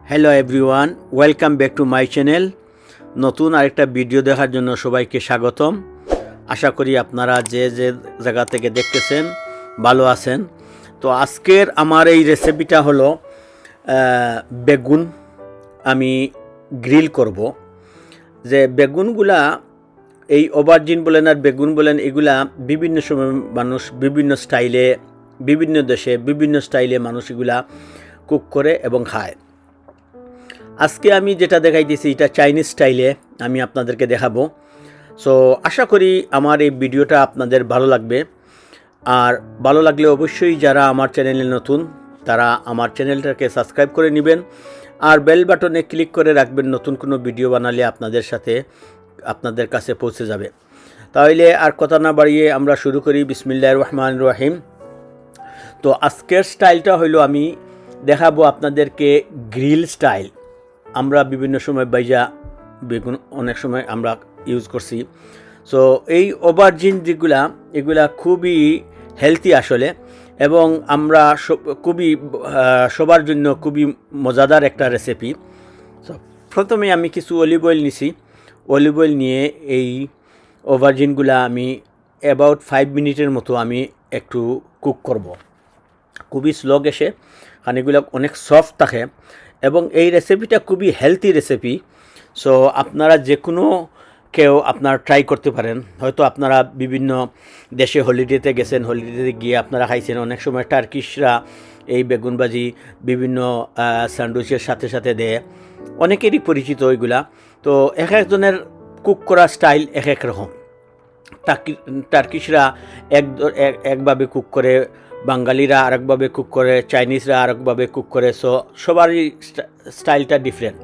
Hello everyone, welcome back to my channel. নতুন আরেকটা video দেখার জন্য সবাইকে স্বাগতম। আশা করি আপনারা যে যে জায়গা থেকে দেখতেছেন ভালো আছেন। তো আজকের আমার এই রেসিপিটা হলো বেগুন আমি গ্রিল করব। যে বেগুনগুলা এই অবার্জিন বলেন আর বেগুন বলেন, এগুলা বিভিন্ন সময় মানুষ বিভিন্ন স্টাইলে, বিভিন্ন দেশে বিভিন্ন স্টাইলে মানুষ এগুলা কুক করে এবং খায়। আজকে আমি যেটা দেখাইতেছি এটা চাইনিজ স্টাইলে আমি আপনাদেরকে দেখাবো। সো আশা করি আমার এই ভিডিওটা আপনাদের ভালো লাগবে। আর ভালো লাগলে অবশ্যই যারা আমার চ্যানেলে নতুন তারা আমার চ্যানেলটাকে সাবস্ক্রাইব করে নেবেন আর বেল বাটনে ক্লিক করে রাখবেন। নতুন কোনো ভিডিও বানালে আপনাদের কাছে পৌঁছে যাবে। তাহলে আর কথা না বাড়িয়ে আমরা শুরু করি। বিসমিল্লাহির রহমানির রহিম। তো আজকের স্টাইলটা হলো আমি দেখাবো আপনাদেরকে গ্রিল স্টাইল। আমরা বিভিন্ন সময় বাইজা বেগুন অনেক সময় আমরা ইউজ করছি। সো এই অবার্জিন এগুলা খুবই হেলদি আসলে, এবং আমরা খুবই সবার জন্য খুবই মজাদার একটা রেসিপি। সো প্রথমে আমি কিছু অলিভ অয়েল নিছি। অলিভ অয়েল নিয়ে এই অবার্জিনগুলা আমি অ্যাবাউট 5 মিনিটের মতো আমি একটু কুক করব। খুবই স্লো গ্যাসে, কারণ এগুলো অনেক সফট থাকে এবং এই রেসিপিটা খুবই হেলদি রেসিপি। সো আপনারা যে কোনো কেউ আপনারা ট্রাই করতে পারেন। হয়তো আপনারা বিভিন্ন দেশে হলিডেতে গেছেন, হলিডেতে গিয়ে আপনারা খাইছেন। অনেক সময় টার্কিশরা এই বেগুনবাজি বিভিন্ন স্যান্ডউইচের সাথে সাথে দেয়, অনেকেরই পরিচিত ওইগুলা। তো এক একজনের কুক করা স্টাইল এক এক রকম। টার্কিশরা একভাবে কুক করে, বাঙালিরা আরেকভাবে কুক করে, চাইনিজরা আরেকভাবে কুক করে। সো সবারই স্টাইলটা ডিফারেন্ট।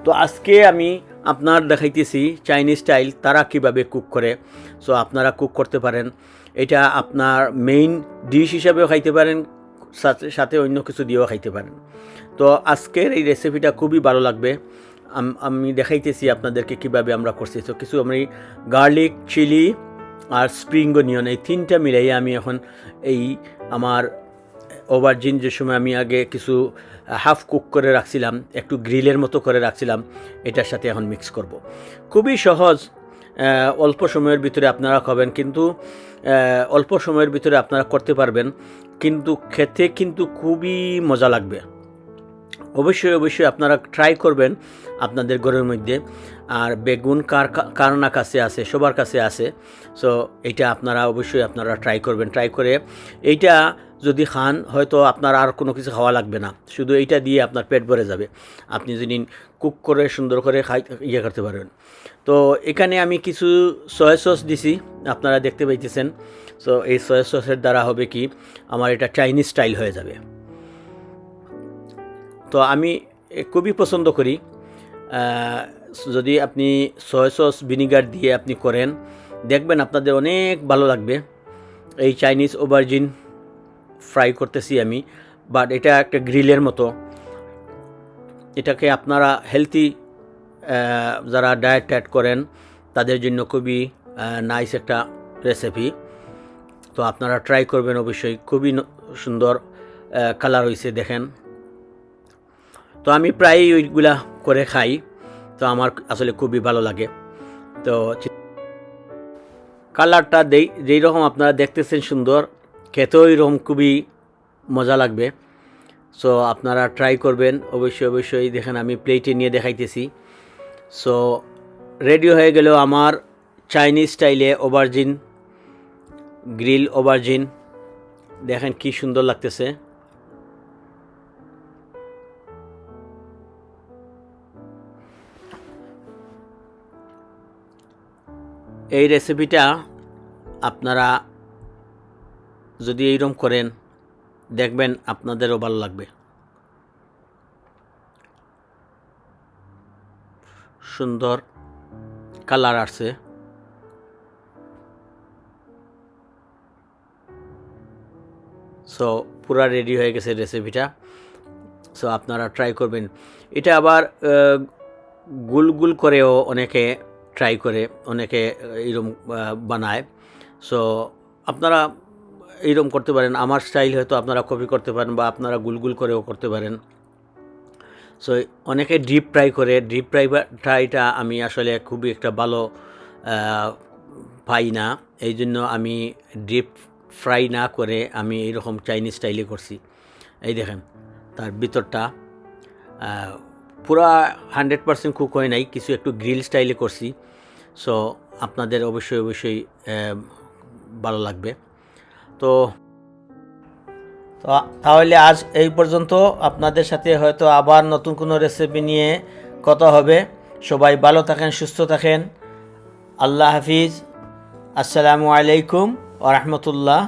তো আজকে আমি আপনার দেখাইতেছি চাইনিজ স্টাইল তারা কিভাবে কুক করে। সো আপনারা কুক করতে পারেন, এটা আপনার মেইন ডিশ হিসাবেও খাইতে পারেন, সাথে অন্য কিছু দিয়েও খাইতে পারেন। তো আজকের এই রেসিপিটা খুবই ভালো লাগবে। আমি দেখাইতেছি আপনাদেরকে কিভাবে আমরা করছি। তো কিছু আমি গার্লিক, চিলি আর স্প্রিং অনিয়ন এই তিনটা মিলাই আমি এখন এই আমার অবার্জিন যে সময় আমি আগে কিছু হাফ কুক করে রাখছিলাম, একটু গ্রিলের মতো করে রাখছিলাম, এটার সাথে এখন মিক্স করব। খুবই সহজ, অল্প সময়ের ভিতরে আপনারা খাবেন, কিন্তু অল্প সময়ের ভিতরে আপনারা করতে পারবেন, কিন্তু খেতে কিন্তু খুবই মজা লাগবে। অবশ্যই আপনারা ট্রাই করবেন আপনাদের ঘরের মধ্যে। আর বেগুন কার না কাছে আছে, সবার কাছে আছে। সো এইটা অবশ্যই আপনারা ট্রাই করবেন। ট্রাই করে এইটা যদি খান, হয়তো আপনার আর কোনো কিছু খাওয়া লাগবে না, শুধু এইটা দিয়ে আপনার পেট ভরে যাবে। আপনি যদি কুক করে সুন্দর করে করতে পারবেন। তো এখানে আমি কিছু সয়া সস দিছি, আপনারা দেখতে পাইতেছেন। সো এই সয়া সসের দ্বারা হবে কি, আমার এটা চাইনিজ স্টাইল হয়ে যাবে। তো আমি খুবই পছন্দ করি। যদি আপনি সয়া সস ভিনিগার দিয়ে আপনি করেন, দেখবেন আপনাদের অনেক ভালো লাগবে। এই চাইনিজ অবার্জিন ফ্রাই করতেছি আমি, বাট এটা একটা গ্রিলের মতো। এটাকে আপনারা হেলদি যারা ডায়েট করেন তাদের জন্য খুবই নাইস একটা রেসিপি। তো আপনারা ট্রাই করবেন অবশ্যই। খুবই সুন্দর কালার হয়েছে দেখেন। তো আমি প্রায়ই ওইগুলা করে খাই, তো আমার আসলে খুবই ভালো লাগে। তো কালারটা যেই রকম আপনারা দেখতেছেন সুন্দর, খেতেও ওইরকম খুবই মজা লাগবে। সো আপনারা ট্রাই করবেন অবশ্যই। দেখেন আমি প্লেটে নিয়ে দেখাইতেছি। সো রেডি হয়ে গেল আমার চাইনিজ স্টাইলে অবার্জিন, গ্রিল অবার্জিন। দেখেন কি সুন্দর লাগতেছে। এই রেসিপিটা আপনারা যদি এইরকম করেন, দেখবেন আপনাদেরও ভালো লাগবে। সুন্দর কালার আসছে। সো পুরা রেডি হয়ে গেছে রেসিপিটা। সো আপনারা ট্রাই করবেন। এটা আবার গুল করেও অনেকে ট্রাই করে, অনেকে এইরকম বানায়। সো আপনারা এইরকম করতে পারেন। আমার স্টাইল হয়তো আপনারা কপি করতে পারেন, বা আপনারা গুল করেও করতে পারেন। সো অনেকে ডিপ ফ্রাই করে, ডিপ ফ্রাইটা আমি আসলে খুবই একটা ভালো পাই না, এই জন্য আমি ডিপ ফ্রাই না করে আমি এইরকম চাইনিজ স্টাইলে করছি। এই দেখেন তার ভিতরটা পুরা 100% কুক হয় নাই, কিছু একটু গ্রিল স্টাইলে করছি। সো আপনাদের অবশ্যই ভালো লাগবে। তো তাহলে আজ এই পর্যন্ত। আপনাদের সাথে হয়তো আবার নতুন কোনো রেসিপি নিয়ে কথা হবে। সবাই ভালো থাকেন, সুস্থ থাকেন। আল্লাহ হাফিজ। আসসালামু আলাইকুম ওয়া রাহমাতুল্লাহ।